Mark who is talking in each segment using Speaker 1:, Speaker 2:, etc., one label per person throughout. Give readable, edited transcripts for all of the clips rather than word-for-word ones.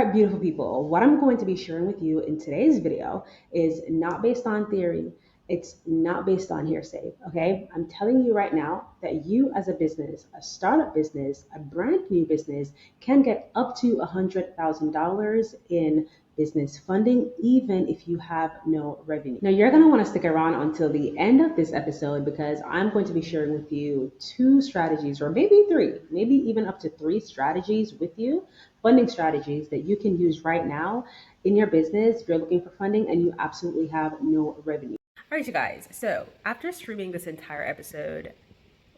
Speaker 1: right, beautiful people, what I'm going to be sharing with you in today's video is not based on theory. It's not based on hearsay, okay? I'm telling you right now that you as a business, a startup business, a brand new business can get up to $100,000 in business funding, even if you have no revenue. Now, you're going to want to stick around until the end of this episode because I'm going to be sharing with you 2 strategies, or maybe 3, maybe even up to 3 strategies with you, funding strategies that you can use right now in your business if you're looking for funding and you absolutely have no revenue. All right, you guys. So after streaming this entire episode,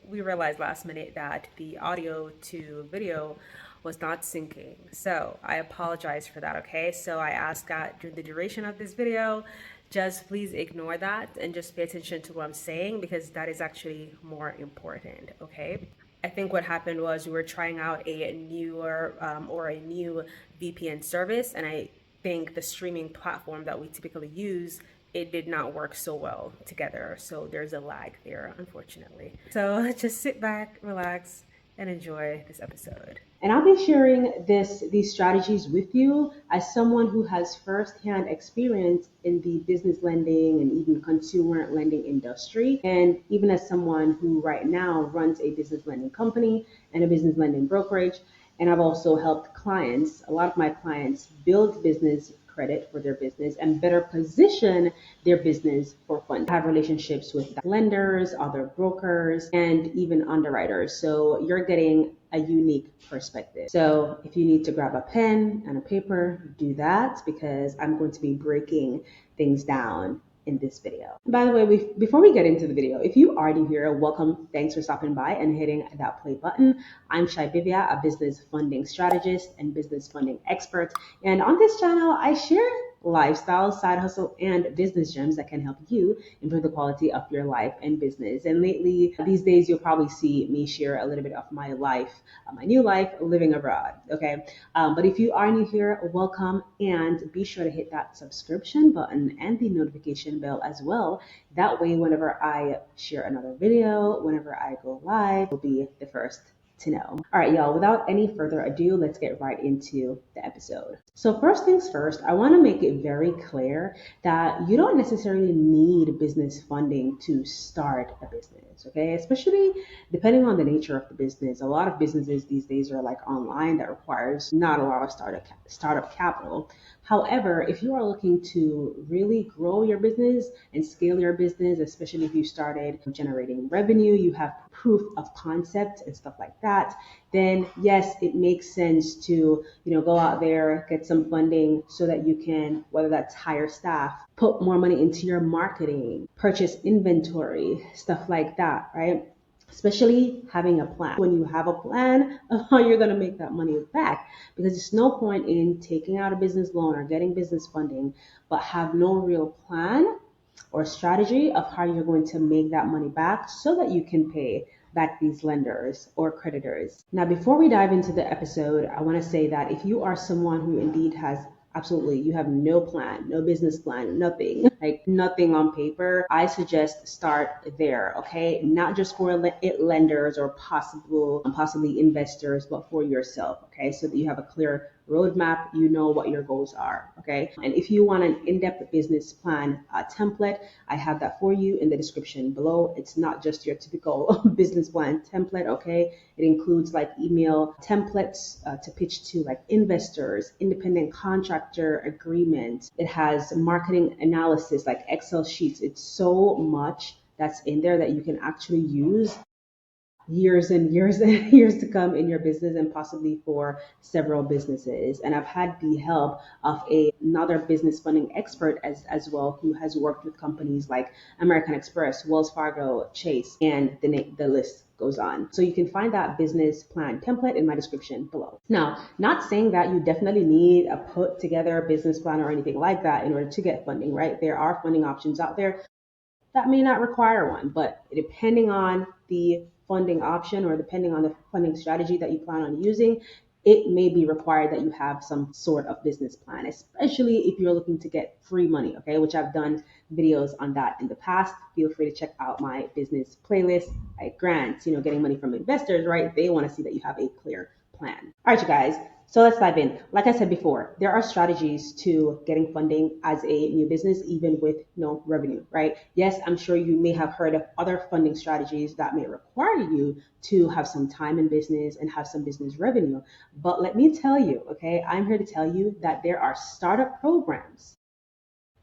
Speaker 1: we realized last minute that the audio to video was not syncing. So I apologize for that, okay? So I ask that during the duration of this video, just please ignore that and just pay attention to what I'm saying because that is actually more important, okay? I think what happened was we were trying out a newer or a new VPN service, and I think the streaming platform that we typically use, it did not work so well together. So there's a lag there, unfortunately. So just sit back, relax, and enjoy this episode. And I'll be sharing these strategies with you as someone who has firsthand experience in the business lending and even consumer lending industry, and even as someone who right now runs a business lending company and a business lending brokerage. And I've also helped clients, a lot of my clients, build business credit for their business and better position their business for funding. I have relationships with lenders, other brokers, and even underwriters. So you're getting a unique perspective. So if you need to grab a pen and a paper, do that because I'm going to be breaking things down in this video. By the way, before we get into the video, if you are new here, welcome. Thanks for stopping by and hitting that play button. I'm 𝐂𝐨-𝐕𝐢𝐫𝐤𝐢𝐧, a business funding strategist and business funding expert. And on this channel, I share lifestyle, side hustle, and business gems that can help you improve the quality of your life and business. And lately, these days, you'll probably see me share a little bit of my life, my new life living abroad, okay? But if you are new here, welcome, and be sure to hit that subscription button and the notification bell as well. That way, whenever I share another video, whenever I go live, you'll be the first to know. All right, y'all, without any further ado, let's get right into the episode. So first things first, I want to make it very clear that you don't necessarily need business funding to start a business, okay? Especially depending on the nature of the business. A lot of businesses these days are like online that requires not a lot of startup capital. However, if you are looking to really grow your business and scale your business, especially if you started generating revenue, you have proof of concept and stuff like that, then yes, it makes sense to, go out there, get some funding so that you can, whether that's hire staff, put more money into your marketing, purchase inventory, stuff like that, right? Especially having a plan. When you have a plan of how you're going to make that money back, because there's no point in taking out a business loan or getting business funding, but have no real plan or strategy of how you're going to make that money back so that you can pay back these lenders or creditors. Now, before we dive into the episode, I want to say that if you are someone who indeed has absolutely, you have no plan, no business plan, nothing, like nothing on paper, I suggest start there, okay? Not just for lenders or possibly investors, but for yourself, okay? So that you have a clear roadmap, you know what your goals are, okay? And if you want an in-depth business plan template, I have that for you in the description below. It's not just your typical business plan template, okay? It includes like email templates to pitch to like investors, independent contractor agreement. It has marketing analysis like Excel sheets. It's so much that's in there that you can actually use years and years and years to come in your business and possibly for several businesses. And I've had the help of another business funding expert as well, who has worked with companies like American Express, Wells Fargo, Chase, and the list goes on. So you can find that business plan template in my description below. Now, not saying that you definitely need a put together business plan or anything like that in order to get funding, right? There are funding options out there that may not require one, but depending on the funding option or depending on the funding strategy that you plan on using, it may be required that you have some sort of business plan, especially if you're looking to get free money, okay, which I've done videos on that in the past. Feel free to check out my business playlist, like grants, getting money from investors, right? They want to see that you have a clear plan. All right, you guys, So let's dive in. Like I said before, there are strategies to getting funding as a new business, even with no revenue, right? Yes, I'm sure you may have heard of other funding strategies that may require you to have some time in business and have some business revenue. But let me tell you, okay, I'm here to tell you that there are startup programs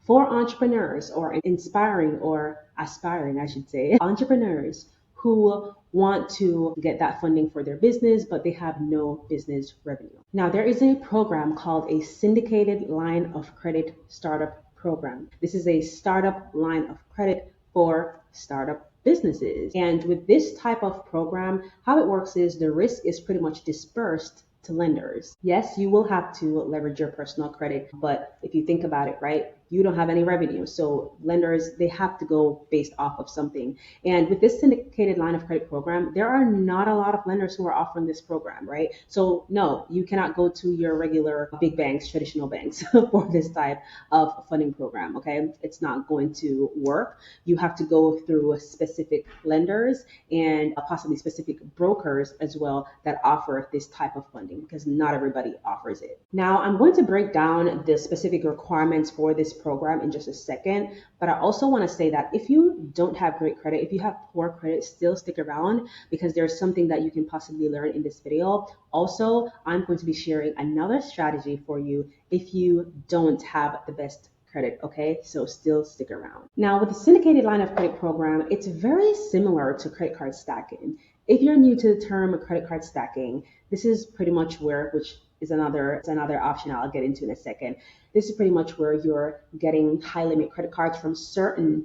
Speaker 1: for entrepreneurs or inspiring or aspiring, I should say, entrepreneurs who want to get that funding for their business, but they have no business revenue. Now, there is a program called a syndicated line of credit startup program. This is a startup line of credit for startup businesses. And with this type of program, how it works is the risk is pretty much dispersed to lenders. Yes, you will have to leverage your personal credit, but if you think about it, right, you don't have any revenue. So lenders, they have to go based off of something. And with this syndicated line of credit program, there are not a lot of lenders who are offering this program, right? So no, you cannot go to your regular big banks, traditional banks for this type of funding program, okay? It's not going to work. You have to go through specific lenders and possibly specific brokers as well that offer this type of funding, because not everybody offers it. Now, I'm going to break down the specific requirements for this program in just a second, but I also want to say that if you don't have great credit, if you have poor credit, still stick around because there's something that you can possibly learn in this video. Also, I'm going to be sharing another strategy for you if you don't have the best credit, okay? So still stick around. Now, with the syndicated line of credit program, it's very similar to credit card stacking. If you're new to the term credit card stacking, this is pretty much which is another option I'll get into in a second. This is pretty much where you're getting high limit credit cards from certain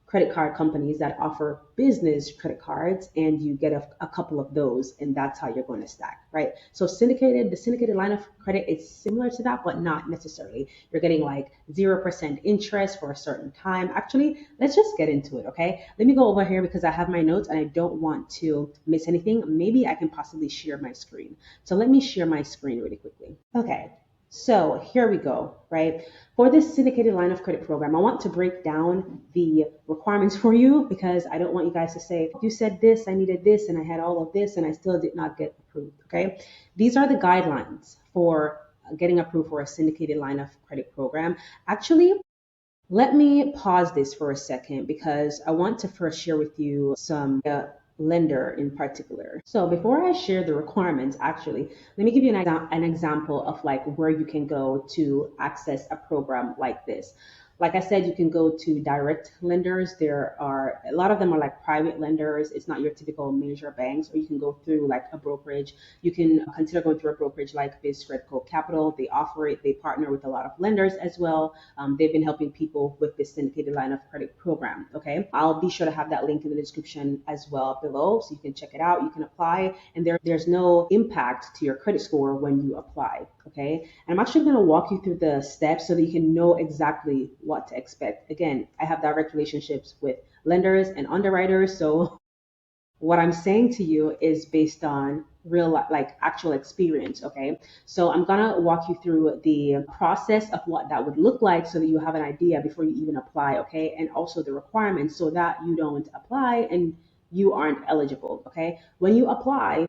Speaker 1: credit card companies that offer business credit cards, and you get a couple of those, and that's how you're going to stack, right? So the syndicated line of credit is similar to that, but not necessarily. You're getting like 0% interest for a certain time. Actually, let's just get into it, okay? Let me go over here because I have my notes and I don't want to miss anything. Maybe I can possibly share my screen. So let me share my screen really quickly. Okay. So here we go, right? For this syndicated line of credit program, I want to break down the requirements for you because I don't want you guys to say, you said this, I needed this, and I had all of this, and I still did not get approved, okay? These are the guidelines for getting approved for a syndicated line of credit program. Actually, let me pause this for a second because I want to first share with you some lender in particular. So before I share the requirements, actually, let me give you an example of like where you can go to access a program like this. Like I said, you can go to direct lenders. There are a lot of them are like private lenders. It's not your typical major banks, or you can go through like a brokerage. You can consider going through a brokerage like 𝐕𝐢𝐺𝐻𝐾. They offer it. They partner with a lot of lenders as well. They've been helping people with this syndicated line of credit program. Okay, I'll be sure to have that link in the description as well below, so you can check it out. You can apply, and there's no impact to your credit score when you apply. Okay, and I'm actually going to walk you through the steps so that you can know exactly what to expect. Again, I have direct relationships with lenders and underwriters, so what I'm saying to you is based on real like actual experience. Okay, so I'm gonna walk you through the process of what that would look like so that you have an idea before you even apply. Okay, and also the requirements so that you don't apply and you aren't eligible. Okay, when you apply,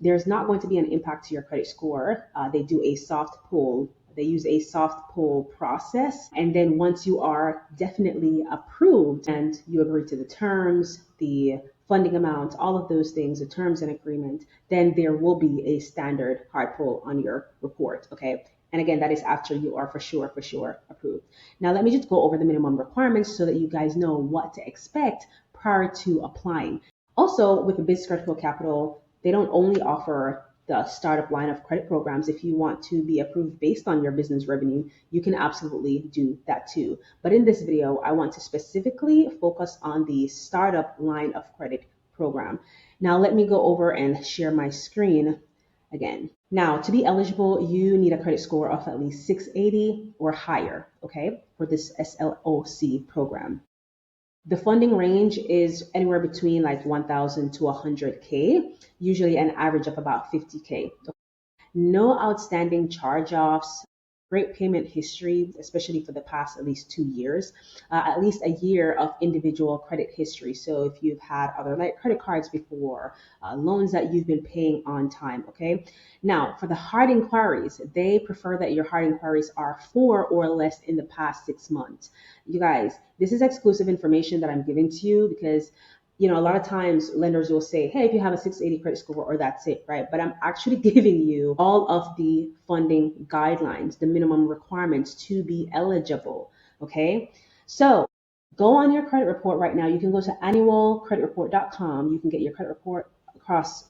Speaker 1: there's not going to be an impact to your credit score. They do a soft pull. They use a soft pull process. And then once you are definitely approved and you agree to the terms, the funding amount, all of those things, the terms and agreement, then there will be a standard hard pull on your report. Okay. And again, that is after you are for sure approved. Now, let me just go over the minimum requirements so that you guys know what to expect prior to applying. Also, with the Business Critical Capital, they don't only offer the startup line of credit programs. If you want to be approved based on your business revenue, you can absolutely do that too. But in this video, I want to specifically focus on the startup line of credit program. Now, let me go over and share my screen again. Now, to be eligible, you need a credit score of at least 680 or higher, okay, for this SLOC program. The funding range is anywhere between like 1,000 to 100K, usually an average of about 50K. No outstanding charge-offs, great payment history, especially for the past at least 2 years, at least a year of individual credit history. So if you've had other like credit cards before, loans that you've been paying on time, okay? Now, for the hard inquiries, they prefer that your hard inquiries are 4 or less in the past 6 months. You guys, this is exclusive information that I'm giving to you because a lot of times lenders will say, hey, if you have a 680 credit score, or that's it, right? But I'm actually giving you all of the funding guidelines, the minimum requirements to be eligible, okay? So go on your credit report right now. You can go to annualcreditreport.com. You can get your credit report across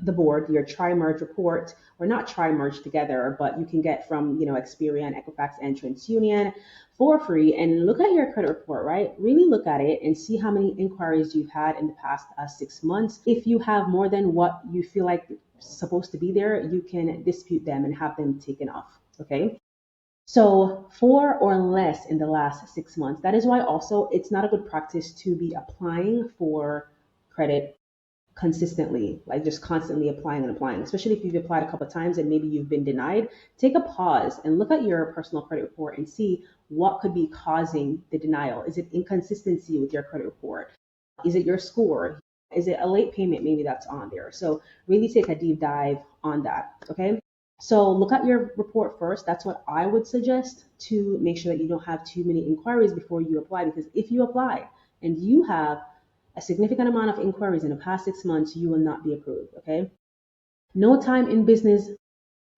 Speaker 1: the board, your tri-merge report, or not tri-merge together, but you can get from, Experian, Equifax, and TransUnion for free. And look at your credit report, right? Really look at it and see how many inquiries you've had in the past 6 months. If you have more than what you feel like is supposed to be there, you can dispute them and have them taken off, okay? So 4 or less in the last 6 months. That is why also it's not a good practice to be applying for credit consistently, like just constantly applying and applying, especially if you've applied a couple of times and maybe you've been denied. Take a pause and look at your personal credit report and see what could be causing the denial. Is it inconsistency with your credit report? Is it your score? Is it a late payment maybe that's on there? So really take a deep dive on that, okay? So look at your report first. That's what I would suggest to make sure that you don't have too many inquiries before you apply, because if you apply and you have a significant amount of inquiries in the past 6 months, you will not be approved, okay? No time in business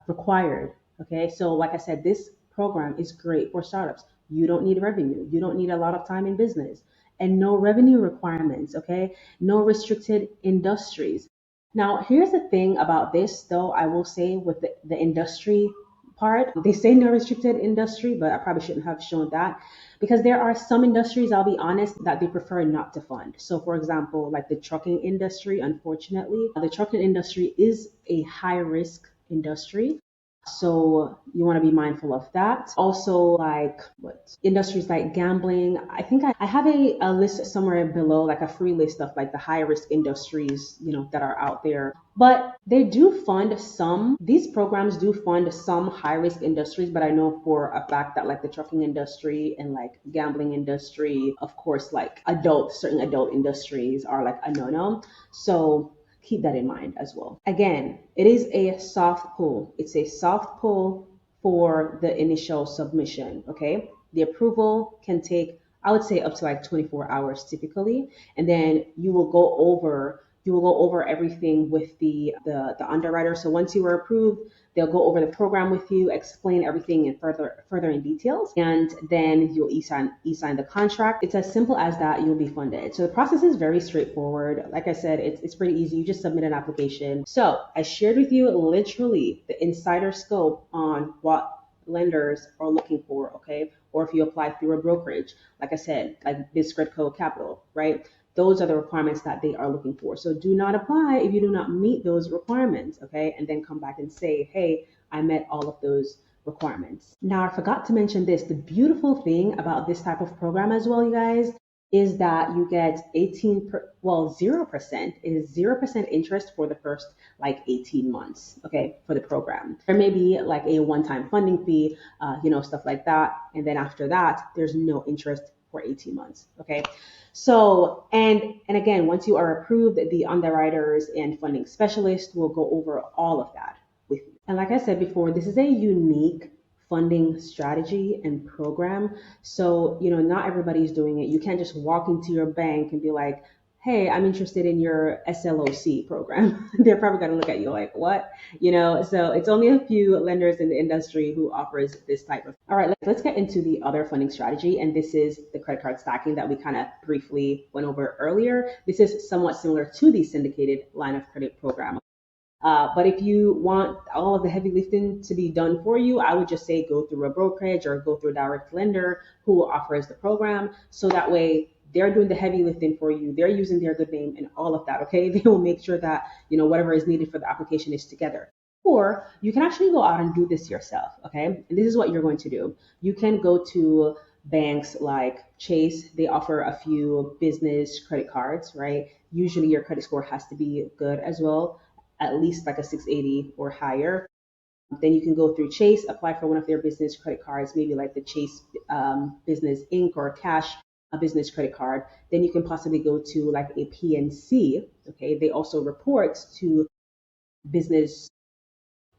Speaker 1: required, okay? So like I said, this program is great for startups. You don't need revenue. You don't need a lot of time in business, and no revenue requirements, okay? No restricted industries. Now, here's the thing about this, though, I will say with the industry part, they say no restricted industry, but I probably shouldn't have shown that, because there are some industries, I'll be honest, that they prefer not to fund. So, for example, like the trucking industry, unfortunately, the trucking industry is a high risk industry. So you want to be mindful of that. Also, like what industries like gambling. I think I have a list somewhere below, like a free list of like the high risk industries, that are out there. But they do fund some, these programs do fund some high risk industries, but I know for a fact that like the trucking industry and like gambling industry, of course, like certain adult industries are like a no-no. So keep that in mind as well. Again, it is a soft pull. It's a soft pull for the initial submission, okay? The approval can take, I would say, up to like 24 hours typically, and then you will go over everything with the underwriter. So once you are approved, they'll go over the program with you, explain everything in further in details, and then you'll e-sign the contract. It's as simple as that. You'll be funded. So the process is very straightforward. Like I said, it's pretty easy. You just submit an application. So I shared with you literally the insider scope on what lenders are looking for, okay? Or if you apply through a brokerage, like I said, like 𝐕𝐢𝐫𝐭 Capital, right? Those are the requirements that they are looking for. So do not apply if you do not meet those requirements, okay? And then come back and say, hey, I met all of those requirements. Now, I forgot to mention this. The beautiful thing about this type of program as well, you guys, is that you get 0%. It is 0% interest for the first like 18 months, okay, for the program. There may be like a one-time funding fee, stuff like that. And then after that, there's no interest for 18 months, okay? So, and again, once you are approved, the underwriters and funding specialists will go over all of that with you. And like I said before, this is a unique funding strategy and program. So, not everybody's doing it. You can't just walk into your bank and be like, hey, I'm interested in your SLOC program. They're probably going to look at you like, what? So it's only a few lenders in the industry who offers this type of. All right, let's get into the other funding strategy. And this is the credit card stacking that we kind of briefly went over earlier. This is somewhat similar to the syndicated line of credit program. But if you want all of the heavy lifting to be done for you, I would just say go through a brokerage or go through a direct lender who offers the program. So that way they're doing the heavy lifting for you. They're using their good name and all of that, okay? They will make sure that, whatever is needed for the application is together. Or you can actually go out and do this yourself, okay? And this is what you're going to do. You can go to banks like Chase. They offer a few business credit cards, right? Usually your credit score has to be good as well, at least like a 680 or higher. Then you can go through Chase, apply for one of their business credit cards, maybe like the Chase Business Inc. or Cash a business credit card. Then you can possibly go to like a PNC. Okay, they also report to business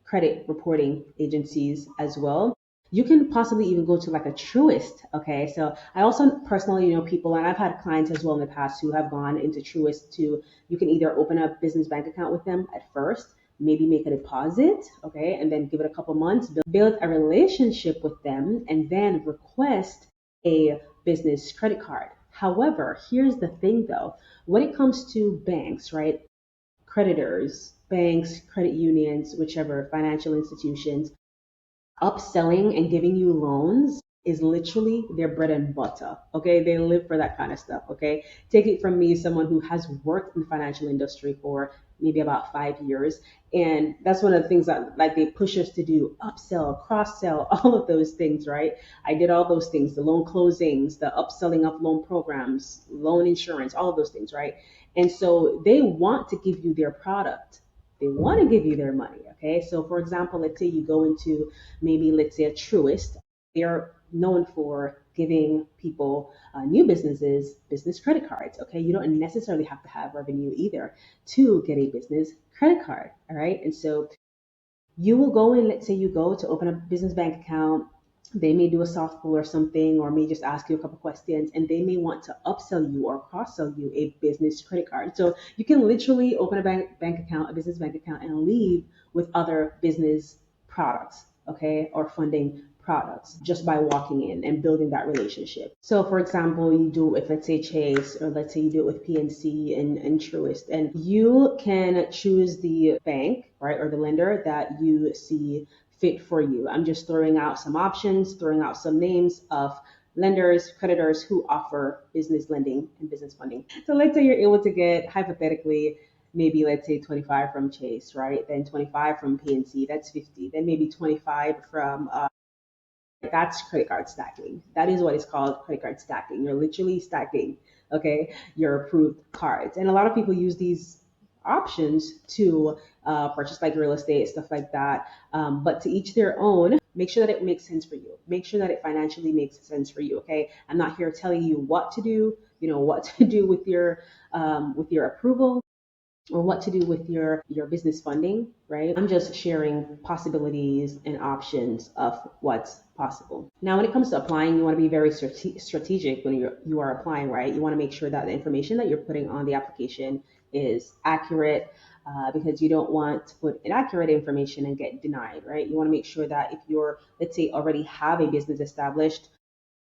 Speaker 1: credit reporting agencies as well. You can possibly even go to like a Truist. Okay, so I also personally know people, and I've had clients as well in the past who have gone into Truist to, you can either open a business bank account with them at first, maybe make a deposit, okay, and then give it a couple months, build a relationship with them, and then request a business credit card. However, here's the thing though, when it comes to banks, right? Creditors, banks, credit unions, whichever financial institutions, upselling and giving you loans is literally their bread and butter. Okay, they live for that kind of stuff. Okay, take it from me, someone who has worked in the financial industry for maybe about 5 years, and that's one of the things that like they push us to do: upsell, cross sell, all of those things. Right? I did all those things: the loan closings, the upselling of loan programs, loan insurance, all of those things. Right? And so they want to give you their product. They want to give you their money. Okay, so for example, let's say you go into maybe let's say a Truist. They're known for giving people new businesses business credit cards. Okay, you don't necessarily have to have revenue either to get a business credit card. All right, and so you will go in, let's say you go to open a business bank account. They may do a soft pull or something, or may just ask you a couple questions, and they may want to upsell you or cross sell you a business credit card. So you can literally open a bank account, a business bank account, and leave with other business products, okay, or funding products just by walking in and building that relationship. So, for example, you do it with, let's say, Chase, or let's say you do it with PNC and Truist, and you can choose the bank, right, or the lender that you see fit for you. I'm just throwing out some options, throwing out some names of lenders, creditors who offer business lending and business funding. So let's say you're able to get, hypothetically, maybe let's say 25 from Chase, right? Then 25 from PNC, that's 50. Then maybe 25 from that's credit card stacking. That is what is called credit card stacking. You're literally stacking, okay, your approved cards. And a lot of people use these options to purchase like real estate, stuff like that. But to each their own. Make sure that it makes sense for you. Make sure that it financially makes sense for you. Okay, I'm not here telling you what to do. You know what to do with your approval, or what to do with your business funding, right? I'm just sharing possibilities and options of what's possible. Now, when it comes to applying, you want to be very strategic when you are applying, right? You want to make sure that the information that you're putting on the application is accurate, because you don't want to put inaccurate information and get denied, right? You want to make sure that if you're, let's say, already have a business established,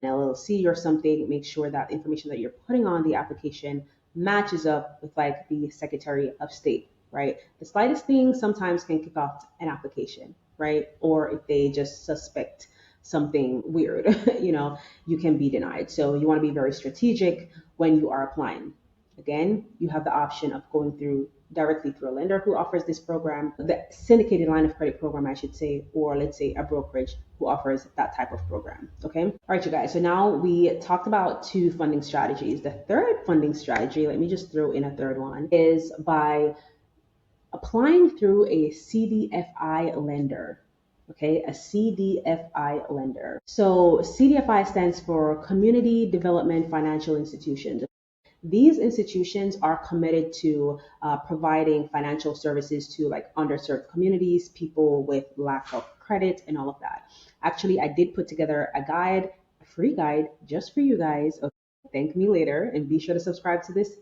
Speaker 1: an LLC or something, make sure that the information that you're putting on the application matches up with like the Secretary of State, right? The slightest thing sometimes can kick off an application, right? Or if they just suspect something weird, you can be denied. So you want to be very strategic when you are applying. Again, you have the option of going through directly through a lender who offers this program, the syndicated line of credit program, I should say, or let's say a brokerage who offers that type of program. Okay. All right, you guys. So now we talked about two funding strategies. The third funding strategy, let me just throw in a third one, is by applying through a CDFI lender. Okay, a CDFI lender. So CDFI stands for Community Development Financial Institutions. These institutions are committed to providing financial services to like underserved communities, people with lack of credit, and all of that. Actually, I did put together a free guide just for you guys. Okay, thank me later, and be sure to subscribe to this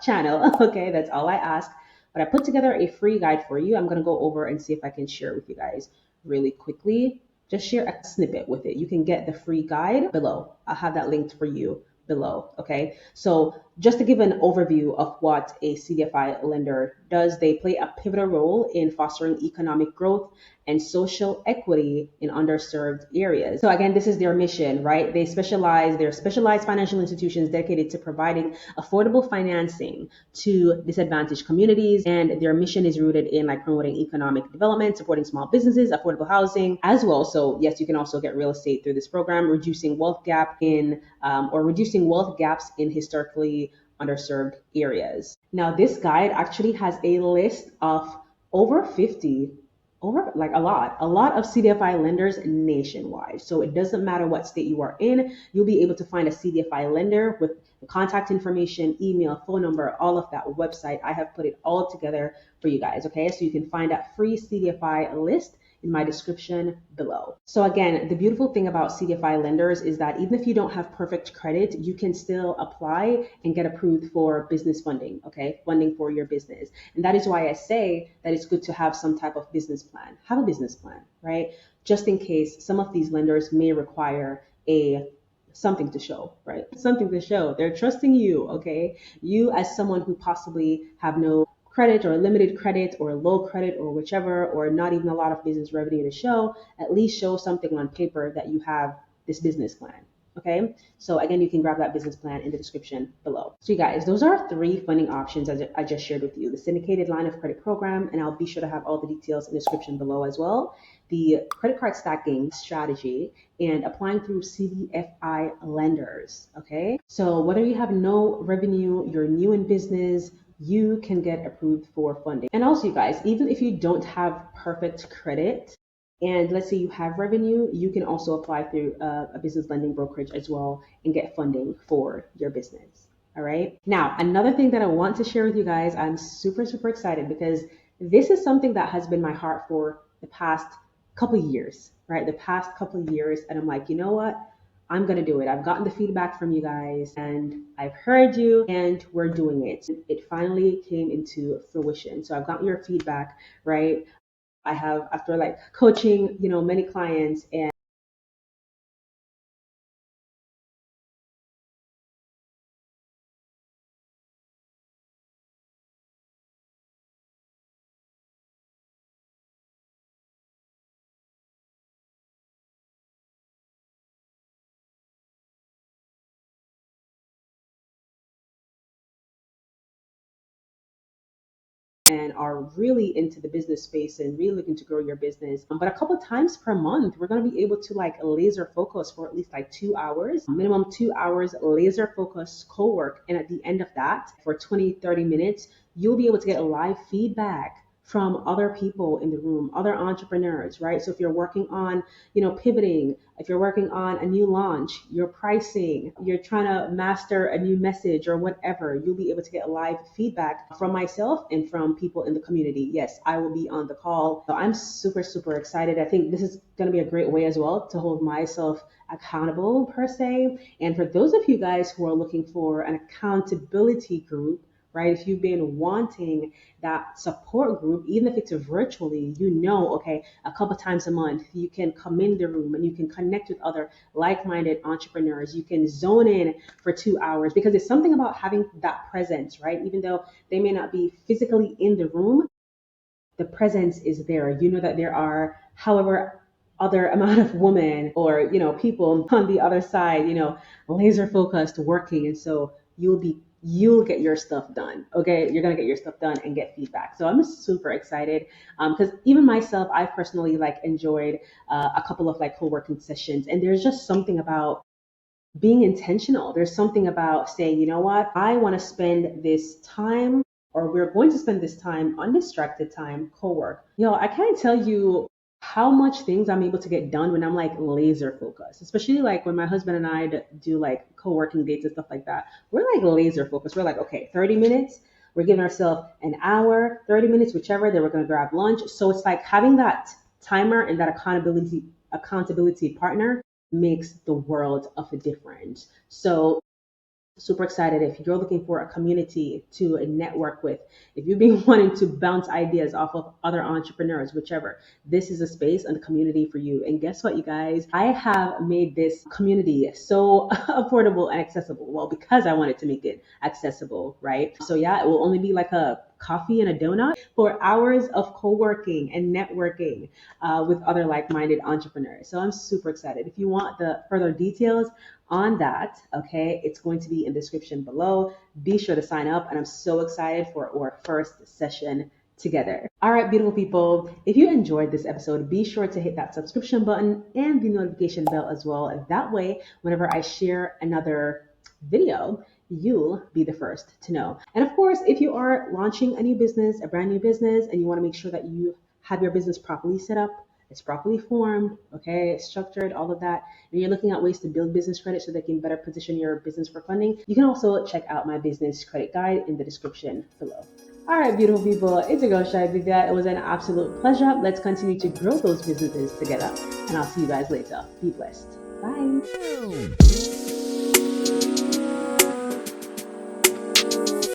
Speaker 1: channel. Okay, that's all I ask. But I put together a free guide for you. I'm gonna go over and see if I can share it with you guys really quickly. Just share a snippet with it. You can get the free guide below. I'll have that linked for you below. Okay, so just to give an overview of what a CDFI lender does, they play a pivotal role in fostering economic growth and social equity in underserved areas. So again, this is their mission, right? They're specialized financial institutions dedicated to providing affordable financing to disadvantaged communities. And their mission is rooted in like promoting economic development, supporting small businesses, affordable housing as well. So yes, you can also get real estate through this program, reducing wealth gaps in historically underserved areas. Now, this guide actually has a list of over 50 over like a lot of CDFI lenders nationwide. So it doesn't matter what state you are in, you'll be able to find a CDFI lender with contact information, email, phone number, all of that website. I have put it all together for you guys. Okay, so you can find that free CDFI list in my description below. So again, the beautiful thing about CDFI lenders is that even if you don't have perfect credit, you can still apply and get approved for business funding, okay? Funding for your business. And that is why I say that it's good to have some type of business plan. Have a business plan, right? Just in case some of these lenders may require something to show, right? Something to show. They're trusting you, okay? You as someone who possibly have no credit or limited credit or low credit or whichever, or not even a lot of business revenue to show, at least show something on paper that you have this business plan. Okay, so again, you can grab that business plan in the description below. So you guys, those are 3 funding options as I just shared with you. The syndicated line of credit program, and I'll be sure to have all the details in the description below as well. The credit card stacking strategy and applying through CDFI lenders. Okay, so whether you have no revenue, you're new in business, you can get approved for funding. And also, you guys, even if you don't have perfect credit, and let's say you have revenue, you can also apply through a business lending brokerage as well and get funding for your business. All right. Now, another thing that I want to share with you guys, I'm super, super excited because this is something that has been my heart for the past couple of years, right? The past couple of years. And I'm like, you know what? I'm going to do it. I've gotten the feedback from you guys and I've heard you and we're doing it. It finally came into fruition. So I've gotten your feedback, right? I have, after like coaching, many clients and are really into the business space and really looking to grow your business. But a couple of times per month, we're going to be able to like laser focus for at least like 2 hours, minimum 2 hours laser focus co-work. And at the end of that, for 20-30 minutes, you'll be able to get live feedback from other people in the room, other entrepreneurs, right? So if you're working on, pivoting, if you're working on a new launch, your pricing, you're trying to master a new message or whatever, you'll be able to get live feedback from myself and from people in the community. Yes, I will be on the call. So I'm super, super excited. I think this is going to be a great way as well to hold myself accountable per se. And for those of you guys who are looking for an accountability group, right? If you've been wanting that support group, even if it's virtually, okay, a couple times a month, you can come in the room and you can connect with other like-minded entrepreneurs. You can zone in for 2 hours because it's something about having that presence, right? Even though they may not be physically in the room, the presence is there. You know that there are, however, other amount of women or, people on the other side, laser focused working. And so you'll get your stuff done. Okay. You're going to get your stuff done and get feedback. So I'm super excited. Because even myself, I personally enjoyed a couple of co-working sessions, and there's just something about being intentional. There's something about saying, you know what, I want to spend this time, or we're going to spend this time, undistracted time, co-work. I can't tell you how much things I'm able to get done when I'm laser focused, especially when my husband and I do co-working dates and stuff like that. We're laser focused. We're okay, 30 minutes. We're giving ourselves an hour, 30 minutes, whichever. Then we're going to grab lunch. So it's having that timer and that accountability partner makes the world of a difference. So super excited. If you're looking for a community to network with, if you've been wanting to bounce ideas off of other entrepreneurs, whichever, this is a space and a community for you. And guess what, you guys? I have made this community so affordable and accessible. Well, because I wanted to make it accessible, right? So yeah, it will only be a coffee and a donut for hours of co-working and networking with other like-minded entrepreneurs. So I'm super excited. If you want the further details on that, okay, it's going to be in the description below. Be sure to sign up, and I'm so excited for our first session together. All right, beautiful people, if you enjoyed this episode, be sure to hit that subscription button and the notification bell as well. And that way, whenever I share another video, you'll be the first to know. And of course, if you are launching a new business, a brand new business, and you want to make sure that you have your business properly set up, it's properly formed, okay, it's structured, all of that, and you're looking at ways to build business credit so they can better position your business for funding, you can also check out my business credit guide in the description below. All right, beautiful people, it's your girl Shy Bivia. It was an absolute pleasure. Let's continue to grow those businesses together, and I'll see you guys later. Be blessed. Bye.